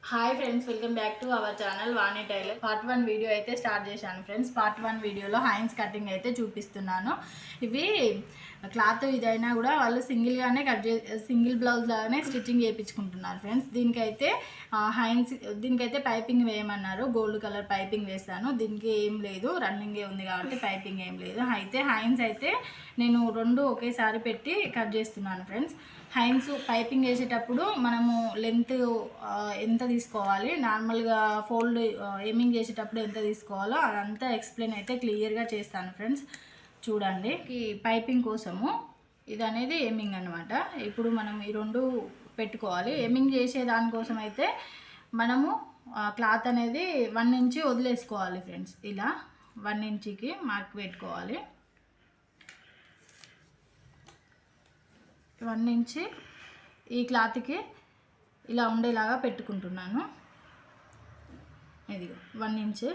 Hi friends, welcome back to our channel Vani tailor. Part 1 video అయితే start చేశాను friends. Part 1 వీడియోలో hands cutting అయితే చూపిస్తున్నాను. ఇవి క్లాత్ ఇదైనా కూడా వాళ్ళు సింగిల్గానే సింగిల్ బ్లౌజ్ లాగానే స్టిచ్చింగ్ చేయించుకుంటున్నారు ఫ్రెండ్స్. దీనికైతే పైపింగ్ వేయమన్నారు. గోల్డ్ కలర్ పైపింగ్ వేస్తాను. దీనికి ఏం లేదు, రన్నింగే ఉంది కాబట్టి పైపింగ్ ఏం లేదు. అయితే హ్యాండ్స్ అయితే నేను 2 ఒకేసారి పెట్టి కట్ చేస్తున్నాను ఫ్రెండ్స్. హ్యాండ్స్ పైపింగ్ వేసేటప్పుడు మనము లెంత్ ఎంత తీసుకోవాలి, నార్మల్గా ఫోల్డ్ ఎమింగ్ చేసేటప్పుడు ఎంత తీసుకోవాలో అదంతా ఎక్స్ప్లెయిన్ అయితే క్లియర్గా చేస్తాను ఫ్రెండ్స్. చూడండి, ఈ పైపింగ్ కోసము ఇది అనేది ఎమింగ్ అనమాట. ఇప్పుడు మనం ఈ 2 పెట్టుకోవాలి. ఎమింగ్ చేసే దానికోసం అయితే మనము క్లాత్ అనేది 1 ఇంచ్ వదిలేసుకోవాలి ఫ్రెండ్స్. ఇలా 1 ఇంచ్కి మార్క్ పెట్టుకోవాలి. 1 ఇంచ్ ఈ క్లాత్కి ఇలా ఉండేలాగా పెట్టుకుంటున్నాను. ఇది 1 ఇంచ్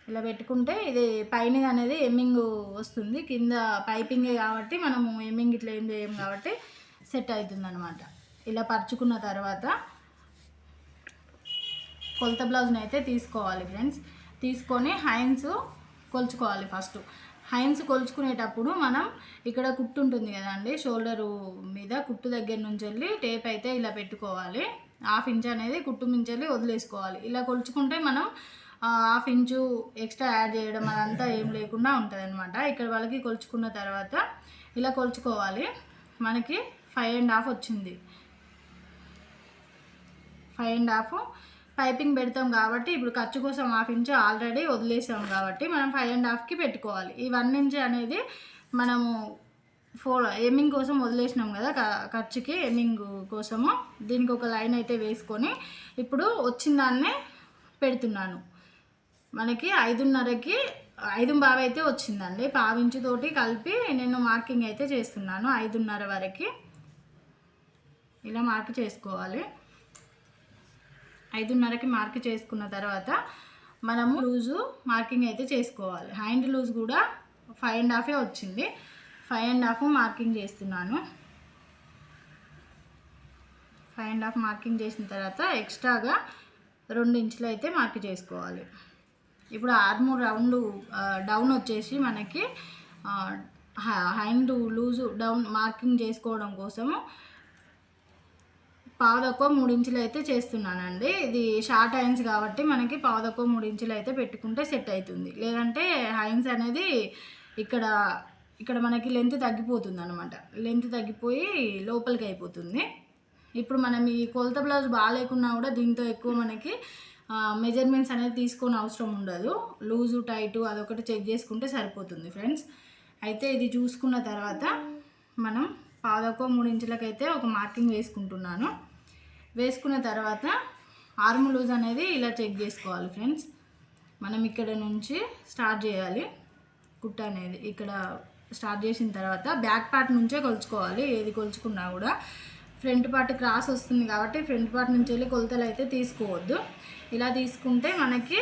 ఇలా పెట్టుకుంటే ఇది పైన అనేది ఎమ్మింగ్ వస్తుంది, కింద పైపింగే కాబట్టి మనము ఎమ్మింగ్ ఇట్లా ఏం చేయం కాబట్టి సెట్ అవుతుంది అనమాట. ఇలా పరుచుకున్న తర్వాత కొలత బ్లౌజ్ని అయితే తీసుకోవాలి ఫ్రెండ్స్. తీసుకొని హ్యాండ్స్ కొలుచుకోవాలి. ఫస్ట్ హ్యాండ్స్ కొలుచుకునేటప్పుడు మనం ఇక్కడ కుట్టు ఉంటుంది కదండి, షోల్డరు మీద కుట్టు దగ్గర నుంచి వెళ్ళి టేప్ అయితే ఇలా పెట్టుకోవాలి. 1/2 ఇంచ్ అనేది కుట్టు మించి వెళ్ళి వదిలేసుకోవాలి. ఇలా కొలుచుకుంటే మనం 1/2 ఇంచు ఎక్స్ట్రా యాడ్ చేయడం అదంతా ఏం లేకుండా ఉంటుంది అనమాట. ఇక్కడ వాళ్ళకి కొలుచుకున్న తర్వాత ఇలా కొలుచుకోవాలి. మనకి 5.5 వచ్చింది. 5.5 పైపింగ్ పెడతాం కాబట్టి ఇప్పుడు ఖర్చు కోసం 1/2 ఇంచ్ ఆల్రెడీ వదిలేసాం కాబట్టి మనం 5.5కి పెట్టుకోవాలి. ఈ 1 ఇంచ్ అనేది మనము ఎమ్మింగ్ కోసం వదిలేసినాం కదా, ఖర్చుకి ఎమ్మింగ్ కోసము. దీనికి ఒక లైన్ అయితే వేసుకొని ఇప్పుడు వచ్చిన దాన్నే పెడుతున్నాను. మనకి 5.5కి 5.5 అయితే వచ్చిందండి. 1/2 ఇంచు తోటి కలిపి నేను మార్కింగ్ అయితే చేస్తున్నాను. 5.5 వరకు ఇలా మార్క్ చేసుకోవాలి. 5.5కి మార్క్ చేసుకున్న తర్వాత మనము లూజు మార్కింగ్ అయితే చేసుకోవాలి. హ్యాండ్ లూజ్ కూడా 5.5 వచ్చింది. 5.5 మార్కింగ్ చేస్తున్నాను. 5.5 మార్కింగ్ చేసిన తర్వాత ఎక్స్ట్రాగా 2 ఇంచులు అయితే మార్క్ చేసుకోవాలి. ఇప్పుడు ఆర్మ్ రౌండ్ డౌన్ వచ్చేసి మనకి హ్యాండ్ లూజు డౌన్ మార్కింగ్ చేసుకోవడం కోసము 3 ఇంచులు అయితే చేస్తున్నానండి. ఇది షార్ట్ హ్యాండ్స్ కాబట్టి మనకి 3 ఇంచులు అయితే పెట్టుకుంటే సెట్ అవుతుంది. లేదంటే హ్యాండ్స్ అనేది ఇక్కడ మనకి లెంత్ తగ్గిపోతుంది అనమాట. లెంత్ తగ్గిపోయి లోపలికి అయిపోతుంది. ఇప్పుడు మనం ఈ కొలత బ్లౌజ్ బాగాలేకున్నా కూడా దీంతో ఎక్కువ మనకి మెజర్మెంట్స్ అనేది తీసుకొని అవసరం ఉండదు. లూజు టైటు అదొకటి చెక్ చేసుకుంటే సరిపోతుంది ఫ్రెండ్స్. అయితే ఇది చూసుకున్న తర్వాత మనం 3 ఇంచులకైతే ఒక మార్కింగ్ వేసుకుంటున్నాను. వేసుకున్న తర్వాత ఆర్మ్ లూజ్ అనేది ఇలా చెక్ చేసుకోవాలి ఫ్రెండ్స్. మనం ఇక్కడ నుంచి స్టార్ట్ చేయాలి. కుట్ట అనేది ఇక్కడ స్టార్ట్ చేసిన తర్వాత బ్యాక్ పార్ట్ నుంచే కొలుచుకోవాలి. ఏది కొలుచుకున్నా కూడా ఫ్రంట్ పార్ట్ క్రాస్ వస్తుంది కాబట్టి ఫ్రంట్ పార్ట్ నుంచి వెళ్ళి కొలతలు అయితే తీసుకోవద్దు. ఇలా తీసుకుంటే మనకి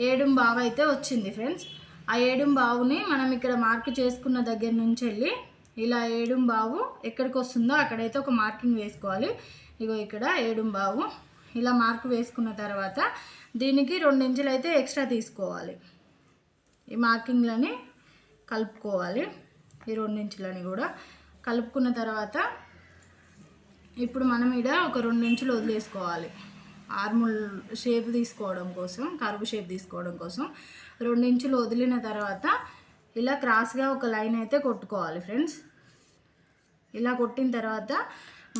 7.5 అయితే వచ్చింది ఫ్రెండ్స్. ఆ 7.5ని మనం ఇక్కడ మార్క్ చేసుకున్న దగ్గర నుంచి వెళ్ళి ఇలా 7.5 ఎక్కడికి వస్తుందో అక్కడైతే ఒక మార్కింగ్ వేసుకోవాలి. ఇగో ఇక్కడ 7.5 ఇలా మార్క్ వేసుకున్న తర్వాత దీనికి 2 ఇంచులు అయితే ఎక్స్ట్రా తీసుకోవాలి. ఈ మార్కింగ్లని కలుపుకోవాలి. ఈ 2 ఇంచులని కూడా కలుపుకున్న తర్వాత ఇప్పుడు మనం ఇక్కడ ఒక 2 ఇంచులు వదిలేసుకోవాలి. ఆర్ముల్ షేప్ తీసుకోవడం కోసం, కర్వ్ షేప్ తీసుకోవడం కోసం 2 ఇంచులు వదిలిన తర్వాత ఇలా క్రాస్గా ఒక లైన్ అయితే కొట్టుకోవాలి ఫ్రెండ్స్. ఇలా కొట్టిన తర్వాత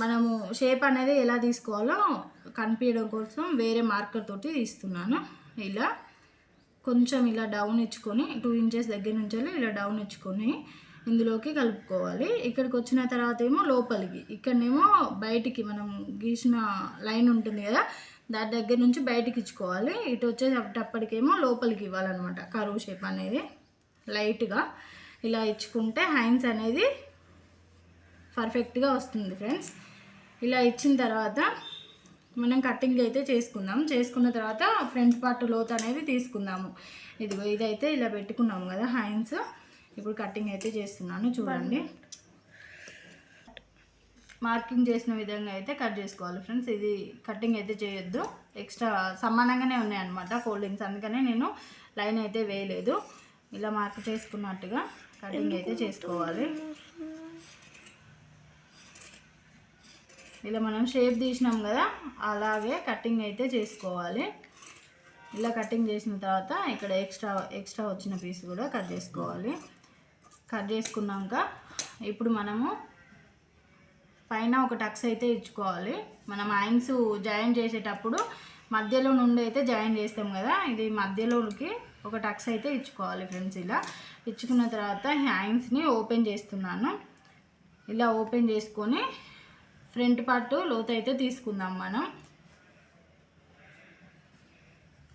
మనము షేప్ అనేది ఎలా తీసుకోవాలో కనిపించడం కోసం వేరే మార్కర్ తోటి తీస్తున్నాను. ఇలా కొంచెం ఇలా డౌన్ ఇచ్చుకొని 2 ఇంచెస్ దగ్గర నుంచి ఇలా డౌన్ ఇచ్చుకొని ఇందులోకి కలుపుకోవాలి. ఇక్కడికి వచ్చిన తర్వాత ఏమో లోపలికి, ఇక్కడనేమో బయటికి మనం గీసిన లైన్ ఉంటుంది కదా, దాని దగ్గర నుంచి బయటికి ఇచ్చుకోవాలి. ఇటు వచ్చేటప్పటికేమో లోపలికి ఇవ్వాలన్నమాట. కర్వ్ షేప్ అనేది లైట్గా ఇలా ఇచ్చుకుంటే హ్యాండ్స్ అనేది పర్ఫెక్ట్గా వస్తుంది ఫ్రెండ్స్. ఇలా ఇచ్చిన తర్వాత మనం కటింగ్ అయితే చేసుకున్న తర్వాత ఫ్రంట్ పార్ట్ లోత్ అనేది తీసుకుందాము. ఇదైతే ఇలా పెట్టుకున్నాము కదా హ్యాండ్స్. ఇప్పుడు కటింగ్ అయితే చేస్తున్నాను చూడండి. మార్కింగ్ చేసిన విధంగా అయితే కట్ చేసుకోవాలి ఫ్రెండ్స్. ఇది కటింగ్ అయితే చేయొద్దు, ఎక్స్ట్రా సమానంగానే ఉన్నాయన్నమాట ఫోల్డింగ్స్, అందుకనే నేను లైన్ అయితే వేయలేదు. ఇలా మార్క్ చేసుకున్నట్టుగా కటింగ్ అయితే చేసుకోవాలి. ఇలా మనం షేప్ తీసినాం కదా, అలాగే కటింగ్ అయితే చేసుకోవాలి. ఇలా కటింగ్ చేసిన తర్వాత ఇక్కడ ఎక్స్ట్రా వచ్చిన పీస్ కూడా కట్ చేసుకోవాలి. కట్ చేసుకున్నాక ఇప్పుడు మనము పైన ఒక టక్స్ అయితే ఇచ్చుకోవాలి. మనం హ్యాండ్స్ జాయిన్ చేసేటప్పుడు మధ్యలో నుండి అయితే జాయిన్ చేస్తాం కదా, ఇది మధ్యలోకి ఒక టక్స్ అయితే ఇచ్చుకోవాలి ఫ్రెండ్స్. ఇలా ఇచ్చుకున్న తర్వాత హ్యాండ్స్ని ఓపెన్ చేస్తున్నాను. ఇలా ఓపెన్ చేసుకొని ఫ్రంట్ పార్ట్ లోతు అయితే తీసుకుందాం మనం.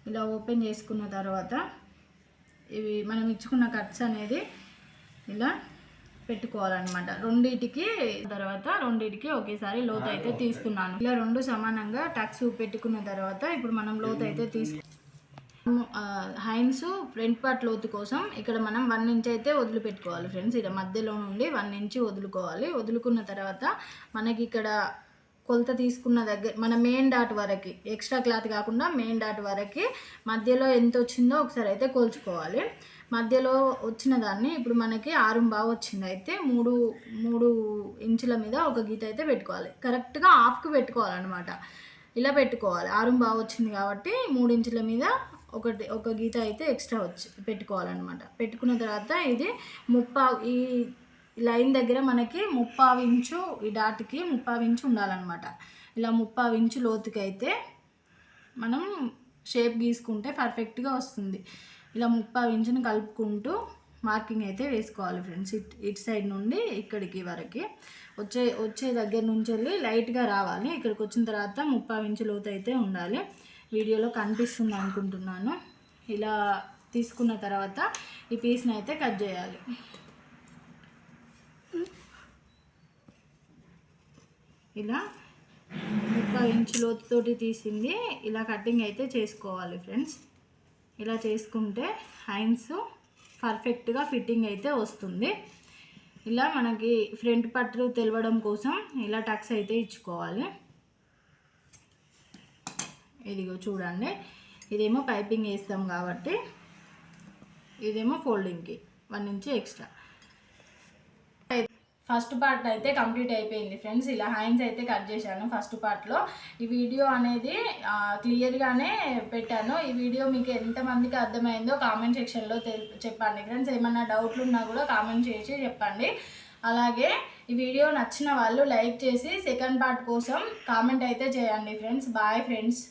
ఇలా ఓపెన్ చేసుకున్న తర్వాత ఇవి మనం ఇచ్చుకున్న కట్స్ అనేది ఇలా పెట్టుకోవాలన్నమాట. రెండిటికి ఒకేసారి లోతు అయితే తీస్తున్నాను. ఇలా రెండు సమానంగా టక్స్ పెట్టుకున్న తర్వాత ఇప్పుడు మనం లోతు అయితే హ్యాండ్స్ ఫ్రంట్ పార్ట్ లోతు కోసం ఇక్కడ మనం 1 ఇంచ్ అయితే వదిలిపెట్టుకోవాలి ఫ్రెండ్స్. ఇలా మధ్యలో నుండి 1 ఇంచ్ వదులుకోవాలి. వదులుకున్న తర్వాత మనకి ఇక్కడ కొలత తీసుకున్న దగ్గర మన మెయిన్ డాట్ వరకు, ఎక్స్ట్రా క్లాత్ కాకుండా మెయిన్ డాట్ వరకు మధ్యలో ఎంత వచ్చిందో ఒకసారి అయితే కొలుచుకోవాలి. మధ్యలో వచ్చిన దాన్ని ఇప్పుడు మనకి 6.5 వచ్చింది, అయితే 3 ఇంచుల మీద ఒక గీత అయితే పెట్టుకోవాలి. కరెక్ట్గా హాఫ్కి పెట్టుకోవాలన్నమాట. ఇలా పెట్టుకోవాలి. 6.5 వచ్చింది కాబట్టి 3 ఇంచుల మీద ఒక గీత అయితే ఎక్స్ట్రా పెట్టుకోవాలన్నమాట. పెట్టుకున్న తర్వాత ఇది 3.5 ఈ లైన్ దగ్గర మనకి 3.5 ఇంచు, ఈ డాట్కి 3.5 ఇంచు ఉండాలన్నమాట. ఇలా 3.5 ఇంచు లోతుకి అయితే మనం షేప్ గీసుకుంటే పర్ఫెక్ట్గా వస్తుంది. ఇలా 3.5 ఇంచుని కలుపుకుంటూ మార్కింగ్ అయితే వేసుకోవాలి ఫ్రెండ్స్. ఇటు సైడ్ నుండి ఇక్కడికి వరకు వచ్చే దగ్గర నుంచి వెళ్ళి లైట్గా రావాలి. ఇక్కడికి వచ్చిన తర్వాత 3.5 ఇంచు లోతు అయితే ఉండాలి. వీడియోలో కనిపిస్తుంది అనుకుంటున్నాను. ఇలా తీసుకున్న తర్వాత ఈ పీస్ని అయితే కట్ చేయాలి. ఇలా 3.5 ఇంచు లోతుతోటి తీసింది ఇలా కటింగ్ అయితే చేసుకోవాలి ఫ్రెండ్స్. ఇలా చేసుకుంటే హ్యాండ్స్ పర్ఫెక్ట్గా ఫిట్టింగ్ అయితే వస్తుంది. ఇలా మనకి ఫ్రంట్ పట్టు తెలవడం కోసం ఇలా టక్స్ అయితే ఇచ్చుకోవాలి. ఇదిగో చూడండి, ఇదేమో పైపింగ్ వేస్తాం కాబట్టి, ఇదేమో ఫోల్డింగ్కి 1 ఇంచ్ ఎక్స్ట్రా. ఫస్ట్ పార్ట్ అయితే కంప్లీట్ అయిపోయింది ఫ్రెండ్స్. ఇలా హ్యాండ్స్ అయితే కట్ చేశాను ఫస్ట్ పార్ట్లో. ఈ వీడియో అనేది క్లియర్గానే పెట్టాను. ఈ వీడియో మీకు ఎంతమందికి అర్థమైందో కామెంట్ సెక్షన్లో చెప్పండి ఫ్రెండ్స్. ఏమన్నా డౌట్లు ఉన్నా కూడా కామెంట్ చేసి చెప్పండి. అలాగే ఈ వీడియో నచ్చిన వాళ్ళు లైక్ చేసి సెకండ్ పార్ట్ కోసం కామెంట్ అయితే చేయండి ఫ్రెండ్స్. Bye friends.